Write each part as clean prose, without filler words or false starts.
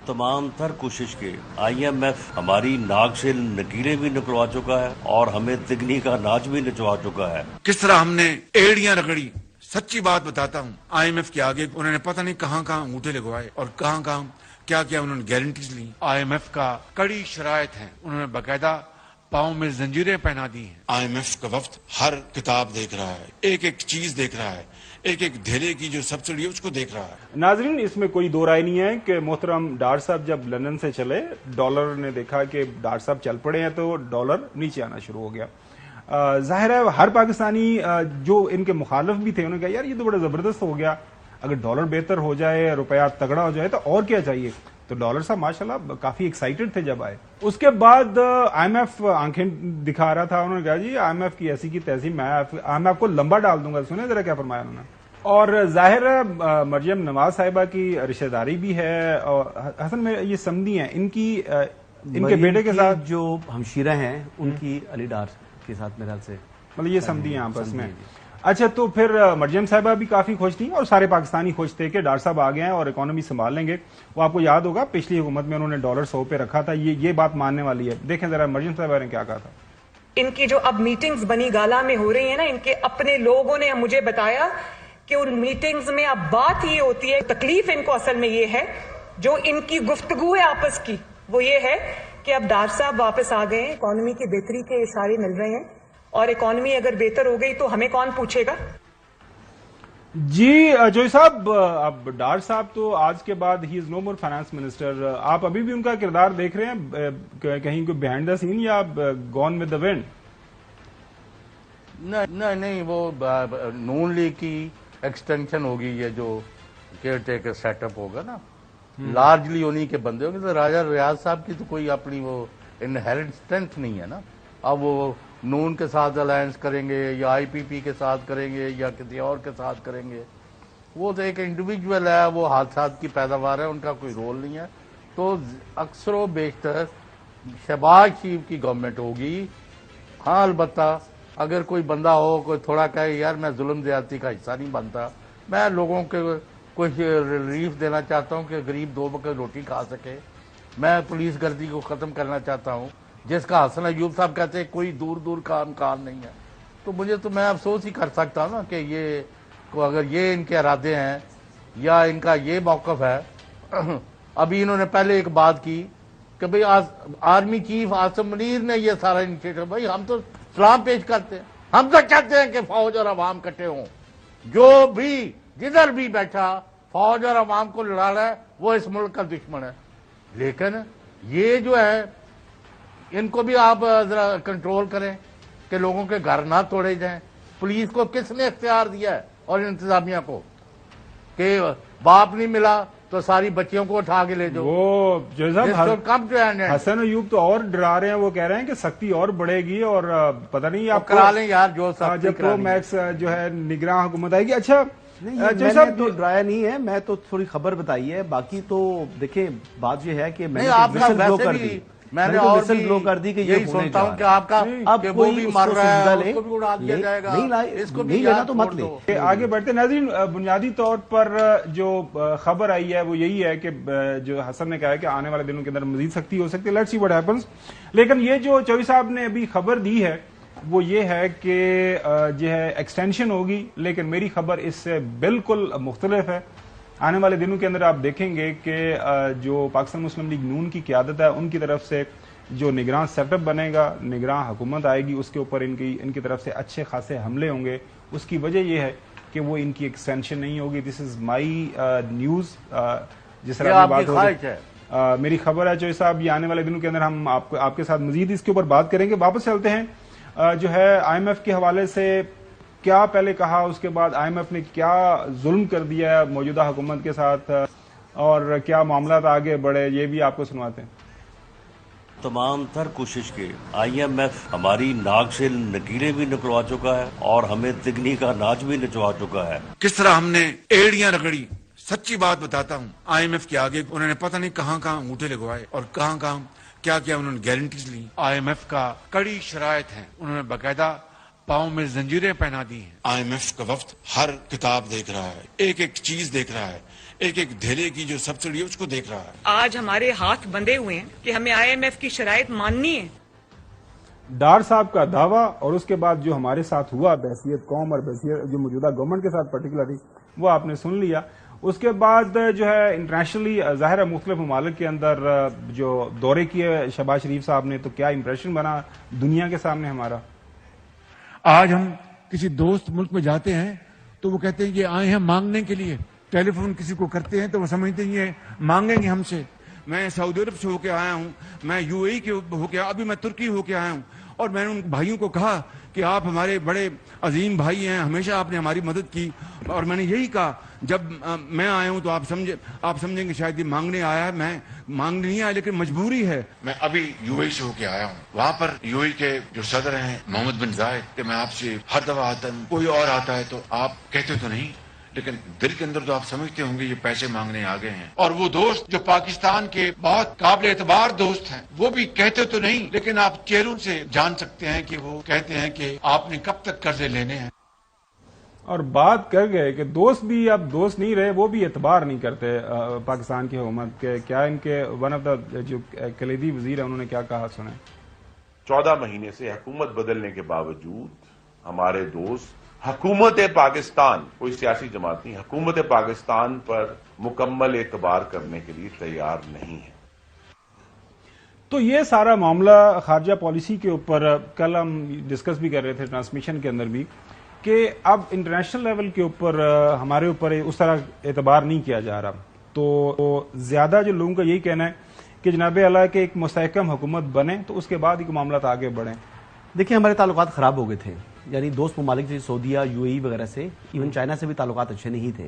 तमाम तर कोशिश के IMF हमारी नाक से नकीरें भी निकलवा चुका है और हमें तिगनी का नाच भी नचवा चुका है। किस तरह हमने एड़ियां रगड़ी, सच्ची बात बताता हूँ, IMF के आगे उन्होंने पता नहीं कहाँ कहाँ अंगूठे लगवाए और कहाँ कहाँ क्या क्या उन्होंने गारंटीज ली। IMF का कड़ी शरायत है, उन्होंने बाकायदा पाँव में जंजीरें पहना दी हैं। IMF का वफ्द हर किताब देख रहा है, एक एक चीज देख रहा है, एक एक धेले की जो सब्सिडी है उसको देख रहा है। नाजरीन, इसमें कोई दो राय नहीं है कि मोहतरम डार साहब जब लंदन से चले, डॉलर ने देखा कि डार साहब चल पड़े हैं तो डॉलर नीचे आना शुरू हो गया। जाहिर है हर पाकिस्तानी जो इनके मुखालिफ भी थे उन्होंने कहा यार ये तो बड़ा जबरदस्त हो गया, अगर डॉलर बेहतर हो जाए, रुपया तगड़ा हो जाए तो और क्या चाहिए। तो डॉलर साहब माशाल्लाह काफी एक्साइटेड थे जब आए। उसके बाद IMF आंखें दिखा रहा था, उन्होंने कहा जी IMF की ऐसी की तैसी, मैं आपको लंबा डाल दूंगा। सुने जरा क्या फरमाया उन्होंने। और जाहिर है मरियम नवाज साहिबा की रिश्तेदारी भी है और हसन में ये समधी हैं इनके बेटे के साथ जो हमशीरा हैं उनकी अली डार के साथ मेरे ख्याल से मतलब ये समधी हैं आपस में। अच्छा, तो फिर मरियम साहिबा भी काफी खुश थी और सारे पाकिस्तानी खुश थे कि डार साहब आ गए हैं और इकोनॉमी संभाल लेंगे। वो आपको याद होगा पिछली हुकूमत में उन्होंने डॉलर 100 पे रखा था। ये बात मानने वाली है। देखें जरा मरियम साहिबा ने क्या कहा था। इनकी जो अब मीटिंग्स बनी गाला में हो रही है ना, इनके अपने लोगों ने मुझे बताया कि उन मीटिंग्स में अब बात ये होती है, तकलीफ इनको असल में ये है, जो इनकी गुफ्तगू है आपस की, वो ये है कि अब डार साहब वापस आ गए हैं, इकोनॉमी की बेहतरी के इशारे मिल रहे हैं और इकोनॉमी अगर बेहतर हो गई तो हमें कौन पूछेगा। जी जोई साहब, अब डार साहब तो आज के बाद he is no more finance minister. आप अभी भी उनका किरदार देख रहे हैं कहीं को बिहाइंड द सीन या गॉन विद द विंड? नहीं, वो नून लीग की एक्सटेंशन होगी, ये जो केयर टेकर सेटअप होगा ना, लार्जली उन्हीं के बंदे होंगे। तो राजा रियाज साहब की तो कोई अपनी वो इनहेरेंट स्ट्रेंथ नहीं है ना। अब वो नून के साथ अलायंस करेंगे या IPP के साथ करेंगे या किसी और के साथ करेंगे, वो तो एक इंडिविजुअल है, वो हादसात की पैदावार है, उनका कोई रोल नहीं है। तो अक्सर व बेशतर शहबाज शरीफ की गवर्नमेंट होगी। हाँ, अलबत्ता अगर कोई बंदा हो, कोई थोड़ा कहे यार मैं जुल्म ज्यादती का हिस्सा नहीं बनता, मैं लोगों के कुछ रिलीफ देना चाहता हूँ कि गरीब 2 वक्त रोटी खा सके, मैं पुलिस गर्दी को ख़त्म करना चाहता हूँ, जिसका हसन अयूब साहब कहते हैं कोई दूर दूर का इम्कान नहीं है, तो मुझे तो मैं अफसोस ही कर सकता हूँ ना कि ये अगर ये इनके इरादे हैं या इनका ये मौक़िफ़ है। अभी इन्होंने पहले एक बात की कि भाई आर्मी चीफ आसिम मुनीर ने ये सारा इनिशिएटिव, भाई हम तो सलाम पेश करते हैं, हम तो कहते हैं कि फौज और अवाम कटे हों, जो भी जिधर भी बैठा फौज और अवाम को लड़ा रहा है वो इस मुल्क का दुश्मन है। लेकिन ये जो है इनको भी आप जरा कंट्रोल करें कि लोगों के घर ना तोड़े जाएं। पुलिस को किसने इख्तियार दिया है और इंतजामिया को कि बाप नहीं मिला तो सारी बच्चियों को उठा के ले जाओ। वो जो कब जो है हसन अयूब तो और डरा रहे हैं, वो कह रहे हैं कि सख्ती और बढ़ेगी और पता नहीं आप करा लें यार जो जब प्रो मैक्स जो है निगरान हुकूमत आएगी। अच्छा, मैंने तो डराया नहीं है, मैं तो थोड़ी खबर बताई है, बाकी तो देखिए बात ये है कि मैंने मैंने और ब्लो कर दी कि यही सुनता हूं कि आपका अब वो भी मर रहा है, उसको भी उड़ा दिया जाएगा, इसको भी लेना तो मत ले। आगे बढ़ते नाज़रीन, बुनियादी तौर पर जो खबर आई है वो यही है कि जो हसन ने कहा है कि आने वाले दिनों के अंदर मजीद सख्ती हो सकती है, लेट्स सी व्हाट हैपेंस। लेकिन ये जो चौधरी साहब ने अभी खबर दी है वो ये है कि जो है एक्सटेंशन होगी, लेकिन मेरी खबर इससे बिल्कुल मुख्तलिफ है। आने वाले दिनों के अंदर आप देखेंगे कि जो पाकिस्तान मुस्लिम लीग नून की क़यादत है उनकी तरफ से जो निगरान सेटअप बनेगा, निगरान हुकूमत आएगी, उसके ऊपर इनकी तरफ से अच्छे खासे हमले होंगे। उसकी वजह यह है कि वो इनकी एक्सटेंशन नहीं होगी। दिस इज माई न्यूज़, जिस तरह बात हो रही है मेरी खबर है चौधरी साहब। ये आने वाले दिनों के अंदर हम आपके साथ मजीद इसके ऊपर बात करेंगे। वापस चलते हैं जो है IMF के हवाले से क्या पहले कहा, उसके बाद IMF ने क्या जुल्म कर दिया है मौजूदा हुकूमत के साथ और क्या मामला आगे बढ़े, ये भी आपको सुनवाते हैं। तमाम तर कोशिश के IMF हमारी नाक से नकीरें भी निकलवा चुका है और हमें तिगनी का नाच भी नचवा चुका है। किस तरह हमने एड़ियां रगड़ी, सच्ची बात बताता हूँ, IMF के आगे उन्होंने पता नहीं कहाँ कहाँ अंगूठे लगवाए और कहाँ कहाँ क्या क्या उन्होंने गारंटीज ली। IMF का कड़ी शरायत है, उन्होंने बाकायदा पाँव में जंजीरें पहना दी हैं। IMF का वफ्द हर किताब देख रहा है, एक एक चीज देख रहा है, एक एक धेले की जो सब्सिडी है उसको देख रहा है। आज हमारे हाथ बंधे हुए हैं कि हमें IMF की शराइत माननी है। डार साहब का दावा और उसके बाद जो हमारे साथ हुआ बहसीत कौम और बहसीत जो मौजूदा गवर्नमेंट के साथ पर्टिकुलरली, वो आपने सुन लिया। उसके बाद जो है इंटरनेशनली ज़ाहिर है मुख्तलिफ ममालिक के अंदर जो दौरे किए शहबाज शरीफ साहब ने, तो क्या इंप्रेशन बना दुनिया के सामने हमारा। आज हम किसी दोस्त मुल्क में जाते हैं तो वो कहते हैं कि आए हैं मांगने के लिए। टेलीफोन किसी को करते हैं तो वो समझते हैं ये मांगेंगे हमसे। मैं सऊदी अरब से होके आया हूं, मैं UAE के होके, अभी मैं तुर्की होके आया हूं, और मैंने उन भाइयों को कहा कि आप हमारे बड़े अजीम भाई हैं, हमेशा आपने हमारी मदद की। और मैंने यही कहा जब मैं आया हूं तो आप समझेंगे शायद ये मांगने आया है। मैं मांगने नहीं आया, लेकिन मजबूरी है। मैं अभी UAE से होके आया हूं, वहां पर UAE के जो सदर हैं मोहम्मद बिन जायद, कि मैं आपसे हर दफा आता हूं, कोई और आता है तो आप कहते तो नहीं, लेकिन दिल के अंदर तो आप समझते होंगे ये पैसे मांगने आ गए हैं। और वो दोस्त जो पाकिस्तान के बहुत काबिल एतबार दोस्त हैं, वो भी कहते तो नहीं, लेकिन आप चेहरों से जान सकते हैं कि वो कहते हैं कि आपने कब तक कर्जे लेने हैं। और बात कर गए कि दोस्त भी अब दोस्त नहीं रहे, वो भी एतबार नहीं करते पाकिस्तान की हुकूमत के। क्या इनके वन ऑफ द जो कलीदी वजीर है उन्होंने क्या कहा, सुने। 14 महीने से हुकूमत बदलने के बावजूद हमारे दोस्त हुकूमत पाकिस्तान, कोई सियासी जमात नहीं, हुकूमत पाकिस्तान पर मुकम्मल एतबार करने के लिए तैयार नहीं है। तो ये सारा मामला खारजा पॉलिसी के ऊपर कल हम डिस्कस भी कर रहे थे ट्रांसमिशन के अंदर भी, कि अब इंटरनेशनल लेवल के ऊपर हमारे ऊपर उस तरह एतबार नहीं किया जा रहा। तो ज्यादा जो लोगों का यही कहना है कि जनाब अल्लाह के एक मुस्तहकम हुकूमत बने तो उसके बाद ही मामला आगे बढ़े। देखिए, हमारे ताल्लुकात ख़राब हो गए थे, यानी दोस्त ममालिक जैसे सऊदीया, UAE वगैरह से, इवन चाइना से भी ताल्लुकात अच्छे नहीं थे।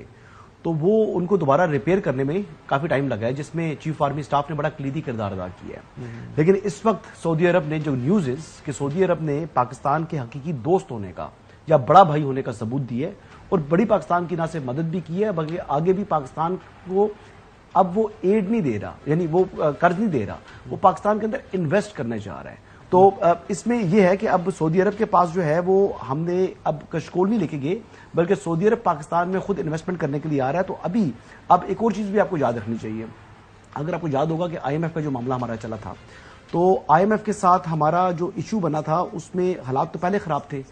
तो वो उनको दोबारा रिपेयर करने में काफ़ी टाइम लगा है, जिसमें चीफ आर्मी स्टाफ ने बड़ा कलीदी किरदार अदा किया है। लेकिन इस वक्त सऊदी अरब ने, जो न्यूज़ इज कि सऊदी अरब ने पाकिस्तान के हकीकी दोस्त होने का या बड़ा भाई होने का सबूत दिया है, और बड़ी पाकिस्तान की ना से मदद भी की है, बल्कि आगे भी पाकिस्तान को अब वो एड नहीं दे रहा, यानी वो कर्ज नहीं दे रहा, वो पाकिस्तान के अंदर इन्वेस्ट करना चाह रहा है। तो इसमें यह है कि अब सऊदी अरब के पास जो है वो हमने अब कशकोल नहीं लेके गए, बल्कि सऊदी अरब पाकिस्तान में खुद इन्वेस्टमेंट करने के लिए आ रहा है। तो अभी अब एक और चीज़ भी आपको याद रखनी चाहिए। अगर आपको याद होगा कि IMF का जो मामला हमारा चला था, तो IMF के साथ हमारा जो इशू बना था उसमें हालात तो पहले ख़राब थे,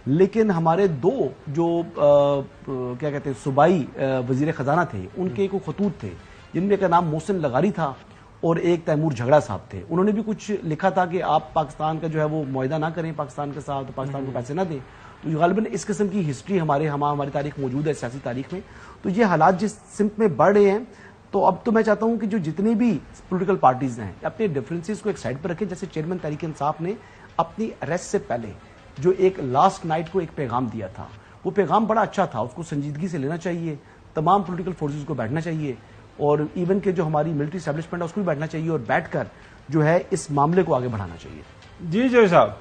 लेकिन हमारे दो जो क्या कहते हैं सूबाई वजीर ख़जाना थे, उनके को खतूत थे, जिनमें का नाम मोहसिन लगारी था और एक तैमूर झगड़ा साहब थे। उन्होंने भी कुछ लिखा था कि आप पाकिस्तान का जो है वो मुआहदा ना करें पाकिस्तान के साथ, तो पाकिस्तान को पैसे ना दें। तो गालिबन इस किस्म की हिस्ट्री हमारी तारीख मौजूद है, सियासी तारीख में। तो ये हालात जिस सिमत में बढ़ रहे हैं, तो अब तो मैं चाहता हूँ कि जो जितनी भी पोलिटिकल पार्टीज हैं अपने डिफरेंसेस को एक साइड पर रखें। जैसे चेयरमैन तहरीक इंसाफ ने अपनी अरेस्ट से पहले जो एक लास्ट नाइट को एक पैगाम दिया था, वो पैगाम बड़ा अच्छा था, उसको संजीदगी से लेना चाहिए, तमाम पोलिटिकल फोर्सेस को बैठना चाहिए, और इवन के जो हमारी मिलिट्री एस्टैब्लिशमेंट है उसको भी बैठना चाहिए, और बैठकर जो है इस मामले को आगे बढ़ाना चाहिए। जी जय साहब।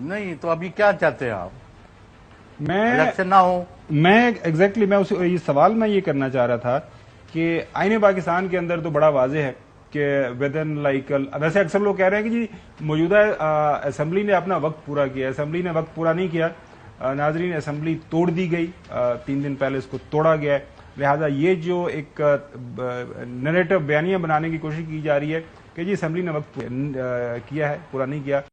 नहीं तो अभी क्या चाहते हैं आप? मैं इलेक्शन ना हो? मैं एग्जैक्टली मैं उस ये सवाल मैं ये करना चाह रहा था कि आईने पाकिस्तान के अंदर तो बड़ा वाज़ेह है कि विद इन लाइक, वैसे अक्सर लोग कह रहे हैं कि जी मौजूदा असेंबली ने अपना वक्त पूरा किया। असेंबली ने वक्त पूरा नहीं किया, नाजरीन, असेंबली तोड़ दी गई, 3 दिन पहले इसको तोड़ा गया है। लिहाजा ये जो एक नैरेटिव बयानियां बनाने की कोशिश की जा रही है कि जी असेंबली ने वक्त किया है, पूरा नहीं किया।